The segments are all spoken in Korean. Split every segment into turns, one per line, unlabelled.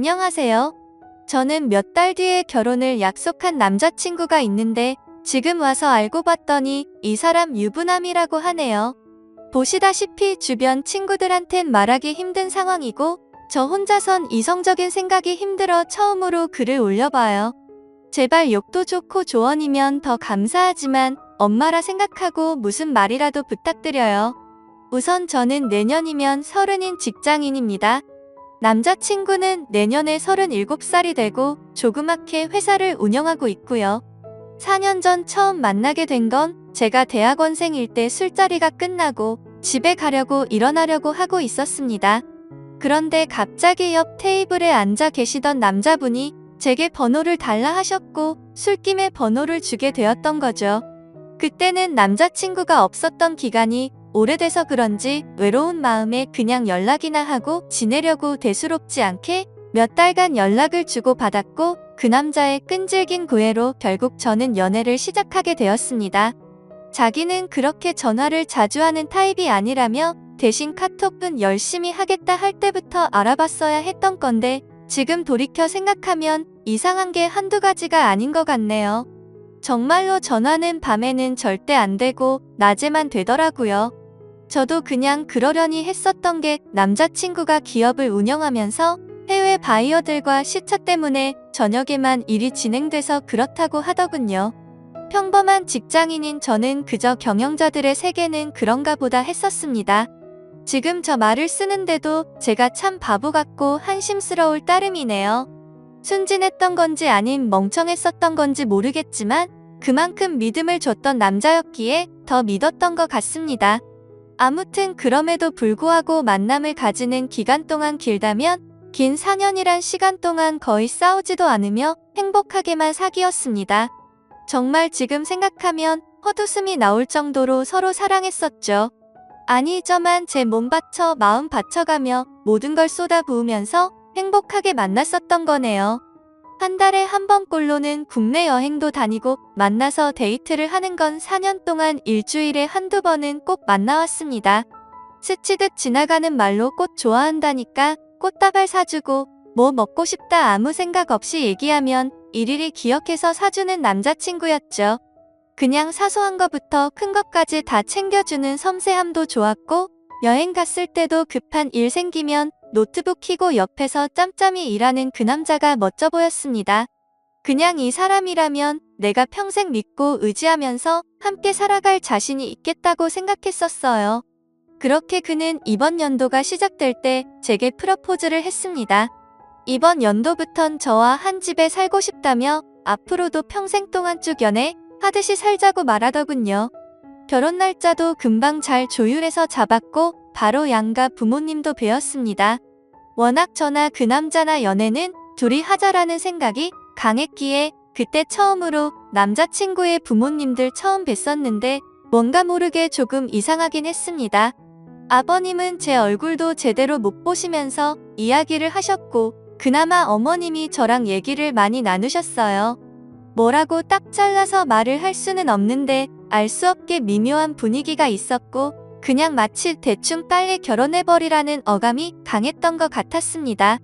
안녕하세요. 저는 몇 달 뒤에 결혼을 약속한 남자친구가 있는데 지금 와서 알고 봤더니 이 사람 유부남이라고 하네요. 보시다시피 주변 친구들한텐 말하기 힘든 상황이고 저 혼자선 이성적인 생각이 힘들어 처음으로 글을 올려봐요. 제발 욕도 좋고 조언이면 더 감사하지만 엄마라 생각하고 무슨 말이라도 부탁드려요. 우선 저는 내년이면 30인 직장인입니다. 남자친구는 내년에 37살이 되고 조그맣게 회사를 운영하고 있고요. 4년 전 처음 만나게 된 건 제가 대학원생일 때 술자리가 끝나고 집에 가려고 일어나려고 하고 있었습니다. 그런데 갑자기 옆 테이블에 앉아 계시던 남자분이 제게 번호를 달라 하셨고 술김에 번호를 주게 되었던 거죠. 그때는 남자친구가 없었던 기간이 오래돼서 그런지 외로운 마음에 그냥 연락이나 하고 지내려고 대수롭지 않게 몇 달간 연락을 주고받았고 그 남자의 끈질긴 구애로 결국 저는 연애를 시작하게 되었습니다. 자기는 그렇게 전화를 자주 하는 타입이 아니라며 대신 카톡은 열심히 하겠다 할 때부터 알아봤어야 했던 건데 지금 돌이켜 생각하면 이상한 게 한두 가지가 아닌 것 같네요. 정말로 전화는 밤에는 절대 안 되고 낮에만 되더라고요. 저도 그냥 그러려니 했었던 게 남자친구가 기업을 운영하면서 해외 바이어들과 시차 때문에 저녁에만 일이 진행돼서 그렇다고 하더군요. 평범한 직장인인 저는 그저 경영자들의 세계는 그런가 보다 했었습니다. 지금 저 말을 쓰는데도 제가 참 바보 같고 한심스러울 따름이네요. 순진했던 건지 아님 멍청했었던 건지 모르겠지만 그만큼 믿음을 줬던 남자였기에 더 믿었던 것 같습니다. 아무튼 그럼에도 불구하고 만남을 가지는 기간 동안 길다면 긴 4년이란 시간 동안 거의 싸우지도 않으며 행복하게만 사귀었습니다. 정말 지금 생각하면 헛웃음이 나올 정도로 서로 사랑했었죠. 아니 저만 제 몸 바쳐 마음 바쳐가며 모든 걸 쏟아부으면서 행복하게 만났었던 거네요. 한 달에 한 번꼴로는 국내 여행도 다니고 만나서 데이트를 하는 건 4년 동안 일주일에 한두 번은 꼭 만나왔습니다. 스치듯 지나가는 말로 꽃 좋아한다니까 꽃다발 사주고 뭐 먹고 싶다 아무 생각 없이 얘기하면 일일이 기억해서 사주는 남자친구였죠. 그냥 사소한 것부터 큰 것까지 다 챙겨주는 섬세함도 좋았고 여행 갔을 때도 급한 일 생기면 노트북 켜고 옆에서 짬짬이 일하는 그 남자가 멋져 보였습니다. 그냥 이 사람이라면 내가 평생 믿고 의지하면서 함께 살아갈 자신이 있겠다고 생각했었어요. 그렇게 그는 이번 연도가 시작될 때 제게 프러포즈를 했습니다. 이번 연도부턴 저와 한 집에 살고 싶다며 앞으로도 평생 동안 쭉 연애하듯이 살자고 말하더군요. 결혼 날짜도 금방 잘 조율해서 잡았고 바로 양가 부모님도 뵈었습니다. 워낙 저나 그 남자나 연애는 둘이 하자라는 생각이 강했기에 그때 처음으로 남자친구의 부모님들 처음 뵀었는데 뭔가 모르게 조금 이상하긴 했습니다. 아버님은 제 얼굴도 제대로 못 보시면서 이야기를 하셨고 그나마 어머님이 저랑 얘기를 많이 나누셨어요. 뭐라고 딱 잘라서 말을 할 수는 없는데 알 수 없게 미묘한 분위기가 있었고 그냥 마치 대충 빨리 결혼해버리라는 어감이 강했던 것 같았습니다.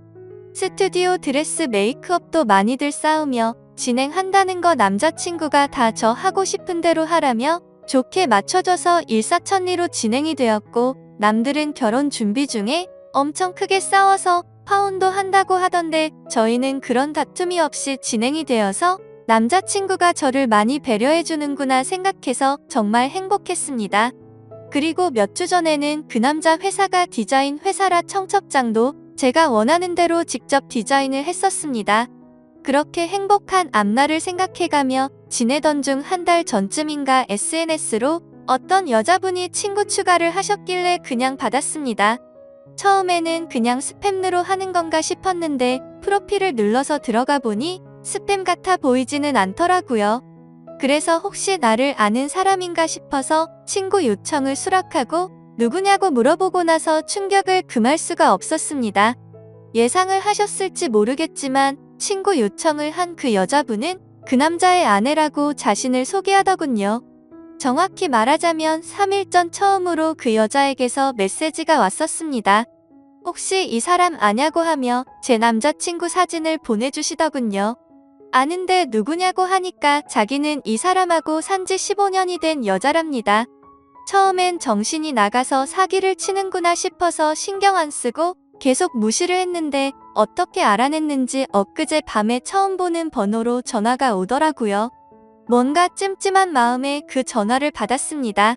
스튜디오 드레스 메이크업도 많이들 싸우며 진행한다는 거 남자친구가 다 저 하고 싶은 대로 하라며 좋게 맞춰줘서 일사천리로 진행이 되었고 남들은 결혼 준비 중에 엄청 크게 싸워서 파혼도 한다고 하던데 저희는 그런 다툼이 없이 진행이 되어서 남자친구가 저를 많이 배려해주는구나 생각해서 정말 행복했습니다. 그리고 몇 주 전에는 그 남자 회사가 디자인 회사라 청첩장도 제가 원하는 대로 직접 디자인을 했었습니다. 그렇게 행복한 앞날을 생각해가며 지내던 중 한 달 전쯤인가 SNS로 어떤 여자분이 친구 추가를 하셨길래 그냥 받았습니다. 처음에는 그냥 스팸으로 하는 건가 싶었는데 프로필을 눌러서 들어가 보니 스팸 같아 보이지는 않더라고요. 그래서 혹시 나를 아는 사람인가 싶어서 친구 요청을 수락하고 누구냐고 물어보고 나서 충격을 금할 수가 없었습니다. 예상을 하셨을지 모르겠지만 친구 요청을 한 그 여자분은 그 남자의 아내라고 자신을 소개하더군요. 정확히 말하자면 3일 전 처음으로 그 여자에게서 메시지가 왔었습니다. 혹시 이 사람 아냐고 하며 제 남자친구 사진을 보내주시더군요. 아는데 누구냐고 하니까 자기는 이 사람하고 산지 15년이 된 여자랍니다. 처음엔 정신이 나가서 사기를 치는구나 싶어서 신경 안 쓰고 계속 무시를 했는데 어떻게 알아냈는지 엊그제 밤에 처음 보는 번호로 전화가 오더라고요. 뭔가 찜찜한 마음에 그 전화를 받았습니다.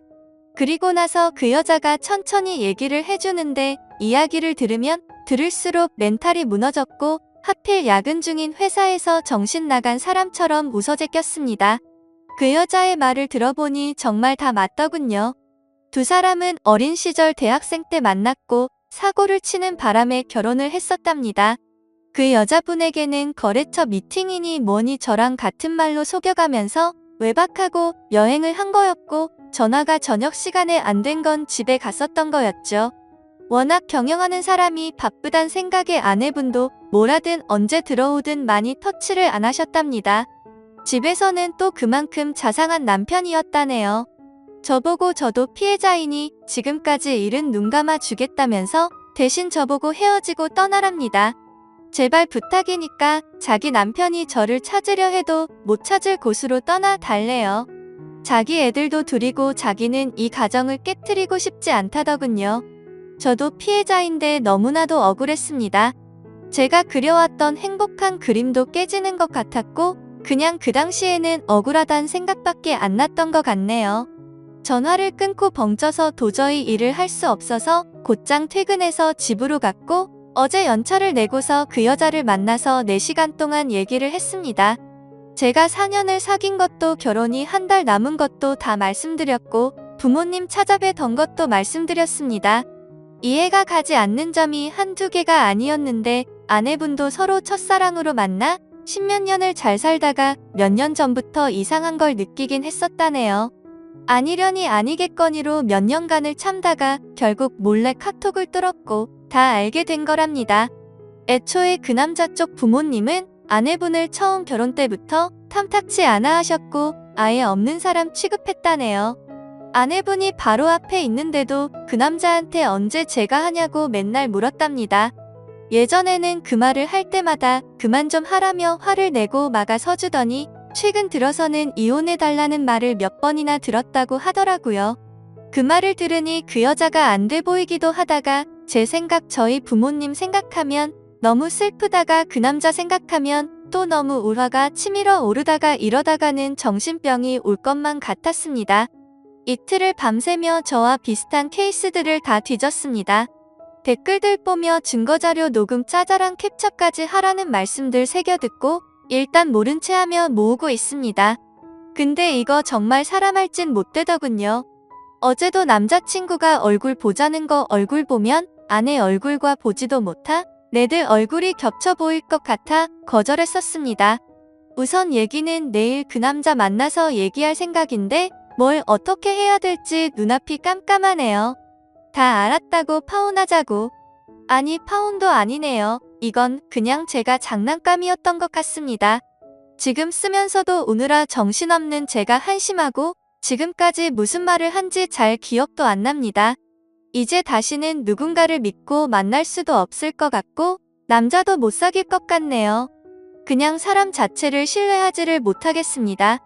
그리고 나서 그 여자가 천천히 얘기를 해주는데 이야기를 들으면 들을수록 멘탈이 무너졌고 하필 야근 중인 회사에서 정신 나간 사람처럼 웃어제꼈습니다. 그 여자의 말을 들어보니 정말 다 맞더군요. 두 사람은 어린 시절 대학생 때 만났고 사고를 치는 바람에 결혼을 했었답니다. 그 여자분에게는 거래처 미팅이니 뭐니 저랑 같은 말로 속여가면서 외박하고 여행을 한 거였고 전화가 저녁 시간에 안 된 건 집에 갔었던 거였죠. 워낙 경영하는 사람이 바쁘단 생각에 아내분도 뭐라든 언제 들어오든 많이 터치를 안 하셨답니다. 집에서는 또 그만큼 자상한 남편이었다네요. 저보고 저도 피해자이니 지금까지 일은 눈 감아 주겠다면서 대신 저보고 헤어지고 떠나랍니다. 제발 부탁이니까 자기 남편이 저를 찾으려 해도 못 찾을 곳으로 떠나 달래요. 자기 애들도 둘이고 자기는 이 가정을 깨트리고 싶지 않다더군요. 저도 피해자인데 너무나도 억울했습니다. 제가 그려왔던 행복한 그림도 깨지는 것 같았고 그냥 그 당시에는 억울하단 생각밖에 안 났던 것 같네요. 전화를 끊고 벙쪄서 도저히 일을 할 수 없어서 곧장 퇴근해서 집으로 갔고 어제 연차를 내고서 그 여자를 만나서 4시간 동안 얘기를 했습니다. 제가 4년을 사귄 것도 결혼이 한 달 남은 것도 다 말씀드렸고 부모님 찾아뵈던 것도 말씀드렸습니다. 이해가 가지 않는 점이 한두 개가 아니었는데 아내분도 서로 첫사랑으로 만나 10몇 년을 잘 살다가 몇 년 전부터 이상한 걸 느끼긴 했었다네요. 아니려니 아니겠거니로 몇 년간을 참다가 결국 몰래 카톡을 뚫었고 다 알게 된 거랍니다. 애초에 그 남자 쪽 부모님은 아내분을 처음 결혼 때부터 탐탁치 않아 하셨고 아예 없는 사람 취급했다네요. 아내분이 바로 앞에 있는데도 그 남자한테 언제 제가 하냐고 맨날 물었답니다. 예전에는 그 말을 할 때마다 그만 좀 하라며 화를 내고 막아 서주더니 최근 들어서는 이혼해달라는 말을 몇 번이나 들었다고 하더라고요. 그 말을 들으니 그 여자가 안 돼 보이기도 하다가 제 생각 저희 부모님 생각하면 너무 슬프다가 그 남자 생각하면 또 너무 울화가 치밀어 오르다가 이러다가는 정신병이 올 것만 같았습니다. 이틀을 밤새며 저와 비슷한 케이스들을 다 뒤졌습니다. 댓글들 보며 증거자료 녹음 짜잘한 캡처까지 하라는 말씀들 새겨듣고 일단 모른 채 하며 모으고 있습니다. 근데 이거 정말 사람 할 짓 못되더군요. 어제도 남자친구가 얼굴 보자는 거 얼굴 보면 아내 얼굴과 보지도 못하 내들 얼굴이 겹쳐 보일 것 같아 거절했었습니다. 우선 얘기는 내일 그 남자 만나서 얘기할 생각인데 뭘 어떻게 해야 될지 눈앞이 깜깜하네요. 다 알았다고 파혼하자고. 아니 파혼도 아니네요. 이건 그냥 제가 장난감이었던 것 같습니다. 지금 쓰면서도 오느라 정신없는 제가 한심하고 지금까지 무슨 말을 한지 잘 기억도 안 납니다. 이제 다시는 누군가를 믿고 만날 수도 없을 것 같고 남자도 못 사귈 것 같네요. 그냥 사람 자체를 신뢰하지를 못하겠습니다.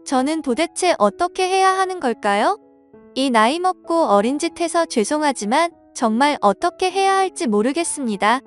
저는 도대체 어떻게 해야 하는 걸까요? 이 나이 먹고 어린 짓 해서 죄송하지만 정말 어떻게 해야 할지 모르겠습니다.